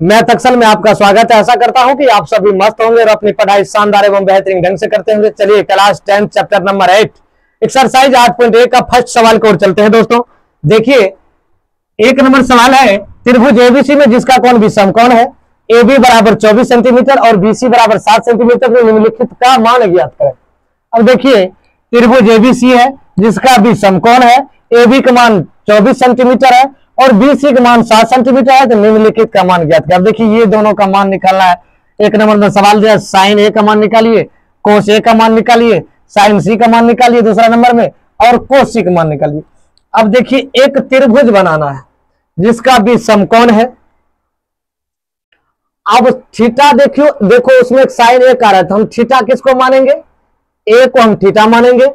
Math Excel में आपका स्वागत है। आशा करता हूं कि आप सभी मस्त होंगे और अपनी पढ़ाई शानदार एवं बेहतरीन ढंग से करते होंगे। चलिए क्लास 10 चैप्टर नंबर 8 एक्सरसाइज 8.1 का फर्स्ट सवाल की ओर चलते हैं। दोस्तों देखिए, एक नंबर सवाल है, त्रिभुज एबीसी में जिसका कोण भी समकोण है, AB बराबर 24 सेंटीमीटर और BC बराबर 7 सेंटीमीटर में निम्नलिखित का मान ज्ञात करें। अब देखिए, त्रिभुज एबीसी है जिसका भी समकोण है, AB का मान 24 सेंटीमीटर है और BC का मान 7 सेंटीमीटर है, तो निम्नलिखित का मान ज्ञात करें। अब देखिए, ये दोनों का मान निकालना है। एक नंबर में सवाल दिया, साइन A का मान निकालिए, कोस A का मान निकालिए, साइन C का मान निकालिए दूसरा नंबर में, और कोस C का मान निकालिए। अब देखिए, एक त्रिभुज बनाना है जिसका भी समकोण है। अब थीटा देखो उसमें एक साइन A आ रहा है, तो हम थीटा किसको मानेंगे? A को हम थीटा मानेंगे।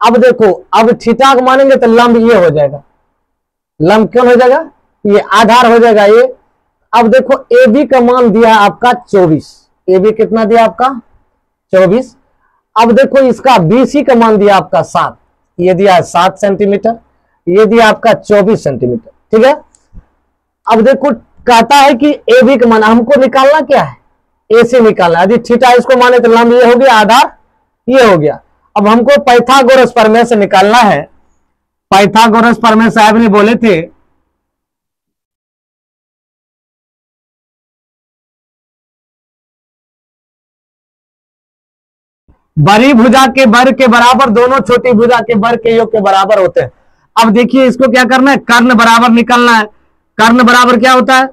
अब देखो, अब थीटा को मानेंगे तो लंब ये हो जाएगा। लंब कौन हो जाएगा? ये आधार हो जाएगा ये। अब देखो, AB का मान दिया है आपका 24। AB कितना दिया आपका? 24। अब देखो, इसका BC का मान दिया आपका 7। ये दिया है 7 सेंटीमीटर, ये दिया आपका 24 सेंटीमीटर। ठीक है। अब देखो, कहता है कि AB का मान हमको निकालना क्या है? A से निकालना। यदि थीटा इसको माने तो लंब ये हो गया, आधार ये हो गया। अब हमको पाइथागोरस प्रमेय से निकालना है। पाइथागोरस प्रमेय साहब ने बोले थे बड़ी भुजा के वर्ग के बराबर दोनों छोटी भुजा के वर्ग के योग के बराबर होते हैं। अब देखिए, इसको क्या करना है? कर्ण बराबर निकालना है। कर्ण बराबर क्या होता है?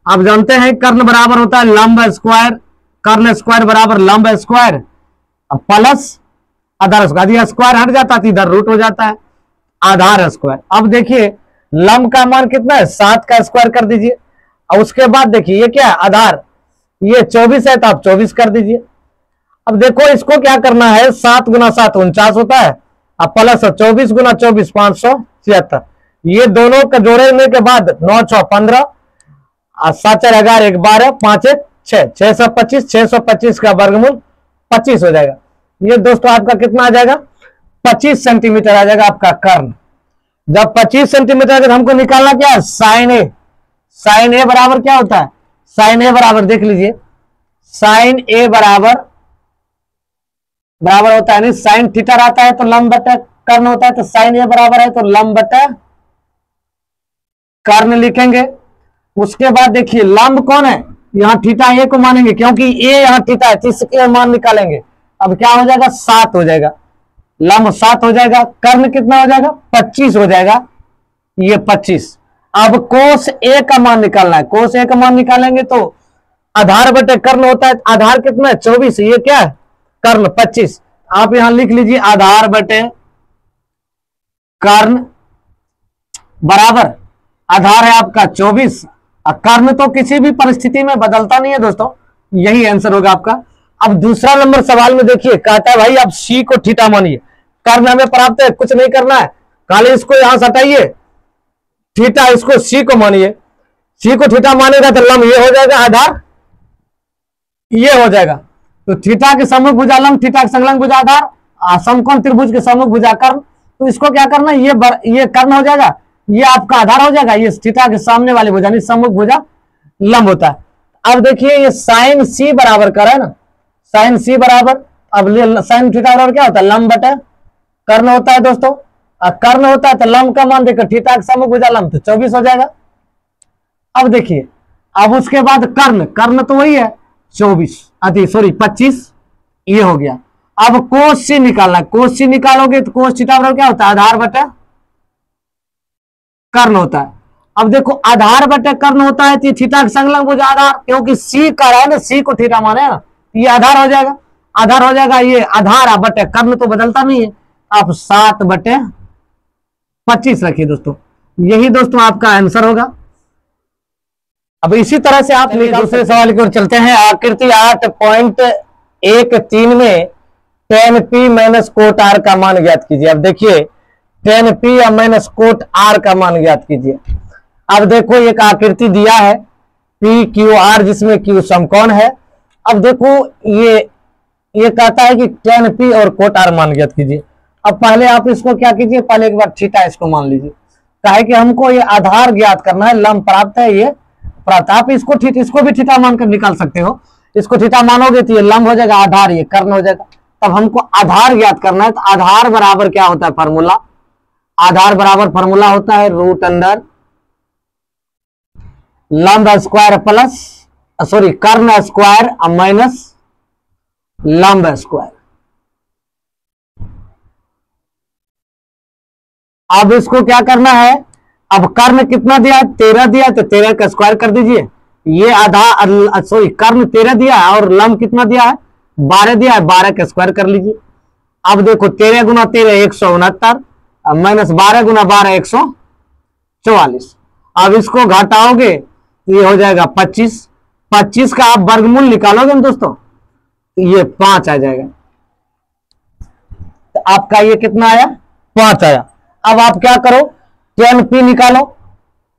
आप जानते हैं, कर्ण बराबर होता है लंब स्क्वायर। कर्ण स्क्वायर बराबर लंब स्क्वायर प्लस आधार स्क्वायर। यदि स्क्वायर हट जाता है तो इधर रूट हो जाता है, आधार स्क्वायर। अब देखिए, लंब का मान कितना है? 7 का स्क्वायर कर दीजिए। और उसके बाद देखिए, ये क्या है? आधार। ये 24 है तो आप 24 कर दीजिए। अब देखो, इसको क्या करना है? 7 गुना 7 49 होता है, अब प्लस 24 गुना 24 576। ये दोनों का जोड़ने के बाद 9 6 15 7 4 11 12 5 1 6 625। 625 का वर्गमूल 25 हो जाएगा। ये दोस्तों आपका कितना आ जाएगा? 25 सेंटीमीटर आ जाएगा आपका कर्ण। जब 25 सेंटीमीटर का हमको निकालना क्या है? साइन ए। साइन ए बराबर क्या होता है? साइन ए बराबर देख लीजिए, साइन ए बराबर होता है, नहीं साइन थीटा रहता है तो लंब बटा कर्ण होता है, तो साइन ए बराबर है तो लंब बटा कर्ण लिखेंगे। उसके बाद देखिए, लंब कौन है? यहां थीटा ए को मानेंगे क्योंकि ए यहां थीटा है, तो इसके मान निकालेंगे। अब क्या हो जाएगा? 7 हो जाएगा। लंब 7 हो जाएगा। कर्ण कितना हो जाएगा? 25 हो जाएगा। ये 25। अब कोस ए का मान निकालना है। कोस ए का मान निकालेंगे तो आधार बटे कर्ण होता है। आधार कितना है? 24। ये क्या है? कर्ण 25। आप यहां लिख लीजिए, आधार बटे कर्ण बराबर आधार है आपका 24। कर्ण तो किसी भी परिस्थिति में बदलता नहीं है दोस्तों। यही आंसर होगा आपका। अब दूसरा नंबर सवाल में देखिए, कहता है भाई आप C को थीटा मानिए। कर्ण हमें प्राप्त है, कुछ नहीं करना है, खाली इसको यहां से हटाइए, थीटा इसको C को मानिए। C को थीटा मानेगा तो लंब ये हो जाएगा, आधार ये हो जाएगा। तो थीटा के सम्मुख भुजा लंब, थीटा के संलग्न भुजा आधार, समकोण त्रिभुज के सम्मुख भुजा कर्ण। तो इसको क्या करना है? ये कर्ण हो जाएगा, ये आपका आधार हो जाएगा, ये थीटा के सामने वाली भुजा नहीं सम्मुख भुजा लंब होता है। अब देखिए, ये साइन C बराबर कर रहा है ना, साइन C बराबर, अब साइन थीटा बराबर क्या होता है? लंब बटे कर्ण होता है दोस्तों। कर्ण होता है तो लंब का मान देखो, थीटा के सम्मुख भुजा लंब, तो 24 हो जाएगा। अब देखिए, अब उसके बाद कर्ण, कर्ण तो वही है 24 सॉरी 25, ये हो गया। अब कोस C निकालना, कोस C निकालोगे तो कोस थीटा बराबर क्या होता है? आधार बटे कर्ण होता है। अब देखो, आधार बटे कर्ण होता है तो थीटा के संलग्न भुजा आधार, क्योंकि C का रहा है ना, C को थीटा माने ना, ये आधार हो जाएगा। आधार हो जाएगा, ये आधार बटे कर्ण तो बदलता नहीं है। आप 7 बटे 25 रखिए दोस्तों। यही दोस्तों आपका आंसर होगा। अब इसी तरह से आप दूसरे सवाल की ओर चलते हैं। आकृति 8.13 में tan P minus coat R का मान ज्ञात कीजिए। अब देखिए, tan P या माइनस कोट R का मान ज्ञात कीजिए। अब देखो, एक आकृति दिया है PQR जिसमें Q समकोण है। अब देखो, ये कहता है कि tan P और कोट R मान ज्ञात कीजिए। अब पहले आप इसको क्या कीजिए? पहले एक बार थीटा इसको मान लीजिए। कहे कि हमको ये आधार ज्ञात करना है, लंब प्राप्त है, ये प्राप्त। आप इसको भी थीटा मानकर निकाल सकते हो। इसको थीटा मानोगे तो ये लंब हो जाएगा, आधार ये कर्ण हो जाएगा। तब हमको आधार ज्ञात करना है, तो आधार बराबर क्या होता है फॉर्मूला, आधार बराबर फॉर्मूला होता है रूट अंडर लंब स्क्वायर प्लस कर्ण स्क्वायर माइनस लंब स्क्वायर। अब इसको क्या करना है, अब कर्ण कितना दिया है 13 दिया है, तो 13 का स्क्वायर कर दीजिए। ये आधार कर्ण 13 दिया है और लंब कितना दिया है 12 दिया है, 12 का स्क्वायर कर लीजिए। अब देखो 13 गुना 13 169 माइनस 12 गुना 12 144। अब इसको घटाओगे तो ये हो जाएगा 25। 25 का आप वर्गमूल निकालोगे ना दोस्तों, ये 5 आ जाएगा। तो आपका ये कितना आया 5 आया। अब आप क्या करो tan p निकालो।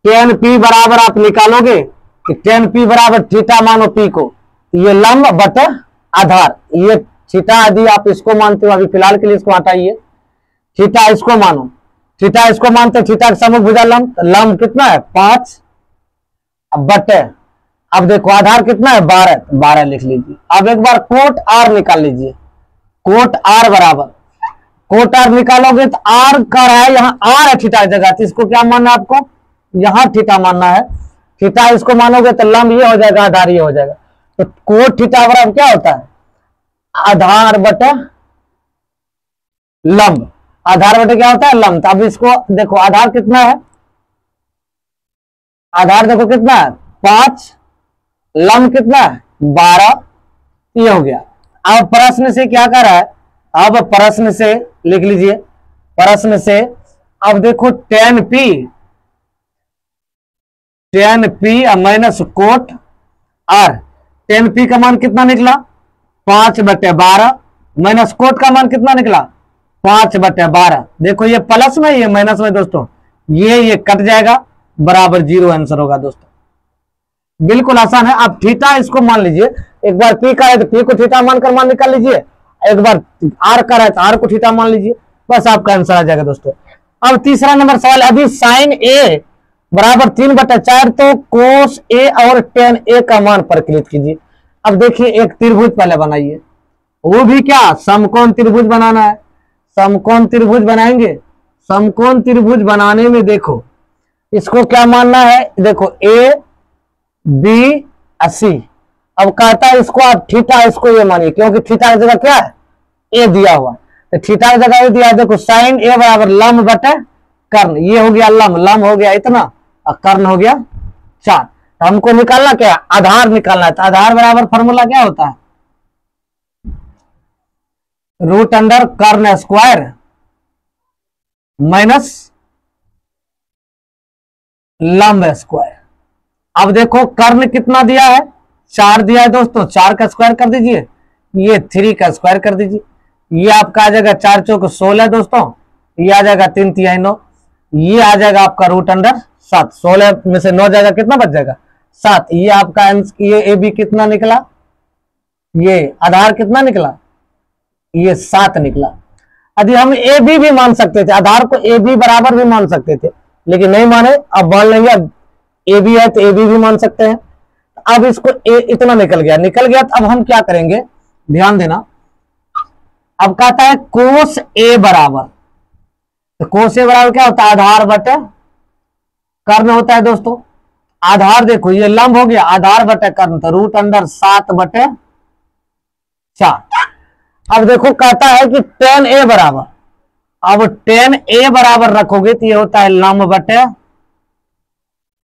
tan p बराबर आप निकालोगे कि tan p बराबर थीटा मानो p को, ये लंब बटे आधार, ये थीटा यदि आप इसको मानते हो, अभी फिलहाल के लिए इसको हटाइए, थीटा इसको मानो, थीटा इसको मानते, थीटा का समभुजा लंब, लंब कितना है 5 बटे, अब देखो आधार कितना है 12, 12 लिख लीजिए। अब एक बार कोट आर निकाल लीजिए, कोट आर बराबर, कोट आर निकालोगे तो आर का है यहाँ आर है थीटा की जगह, तो इसको क्या मानना है आपको, यहां थीटा मानना है। थीटा इसको मानोगे तो लंब ये हो जाएगा, आधार ये हो जाएगा। तो कोट थीटा बराबर क्या होता है आधार बटे लंब, आधार बटे क्या होता है लंब। अब इसको देखो आधार कितना है, आधार देखो कितना है 5, लंब कितना है 12, ये हो गया। अब प्रश्न से क्या कर रहा है, अब प्रश्न से लिख लीजिए, प्रश्न से अब देखो tan p minus cot r, tan p का मान कितना निकला 5 बटे 12 माइनस कोट का मान कितना निकला 5 बटे 12। देखो ये प्लस में ये माइनस में दोस्तों, ये कट जाएगा, बराबर 0 आंसर होगा दोस्तों। बिल्कुल आसान है। आप थीटा इसको मान लीजिए, एक बार p का है तो p को थीटा मानकर मान निकाल लीजिए, एक बार r का है तो r को थीटा मान लीजिए, बस आपका आंसर आ जाएगा दोस्तों। अब तीसरा नंबर सवाल, अभी साइन a बराबर 3/4, तो कोस a और tan a का मान परिकलित कीजिए। अब देखिए एक त्रिभुज पहले बनाइए, वो भी क्या समकोण त्रिभुज बनाना है। समकोण त्रिभुज बनाएंगे, समकोण त्रिभुज बनाने में देखो इसको क्या मानना है, देखो a b c। अब कहता है इसको आप थीटा इसको ये मानिए, क्योंकि थीटा की जगह क्या है ए दिया हुआ, तो थीटा की जगह ये दिया, देखो साइन ए बराबर लंब बटे कर्ण, ये हो गया लंब, लंब हो गया इतना और कर्ण हो गया 4। तो हमको निकालना क्या आधार निकालना है, तो आधार बराबर फॉर्मूला क्या होता है रूट अंडर कर्ण स्क्वायर माइनस लंब स्क्वायर। अब देखो कर्ण कितना दिया है 4 दिया है दोस्तों, 4 का स्क्वायर कर दीजिए, ये 3 का स्क्वायर कर दीजिए, ये आपका आ जाएगा 4 चौक 16 दोस्तों, ये आ जाएगा 3 तिहाई 9, ये आ जाएगा आपका रूट अंडर 7, 16 में से 9 जाएगा कितना बच जाएगा 7। ये आपका ये ए बी कितना निकला, ये आधार कितना निकला ये 7 निकला। यदि हम ए बी भी मान सकते थे, आधार को ए बी बराबर भी मान सकते थे, लेकिन नहीं माने, अब मान लेंगे अब ए बी है तो ए बी भी मान सकते हैं। अब इसको इतना निकल गया, तो अब हम क्या करेंगे ध्यान देना। अब कहता है कोस ए बराबर, तो कोस ए बराबर क्या होता है आधार बटे कर्ण होता है दोस्तों। आधार देखो ये लंब हो गया, आधार बटे कर्ण, तो रूट अंडर 7 बटे 4। अब देखो कहता है कि tan a बराबर, अब tan a बराबर रखोगे तो ये होता है लंब बटे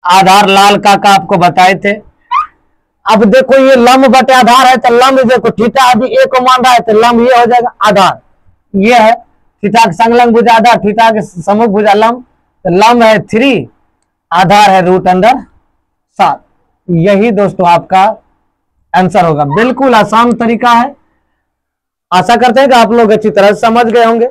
आधार, लाल का आपको बताए थे। अब देखो ये लंब बटे आधार है, तो लंब देखो थीटा अभी a को मान रहा है, तो लंब ये हो जाएगा आधार, ये है थीटा के संलग्न भुजा आधार, थीटा के सम्मुख भुजा लंब, तो लंब है 3, आधार है रूट अंडर 7। यही दोस्तों आपका आंसर होगा। बिल्कुल आसान तरीका है, आशा करते हैं कि आप लोग अच्छी तरह समझ गए होंगे।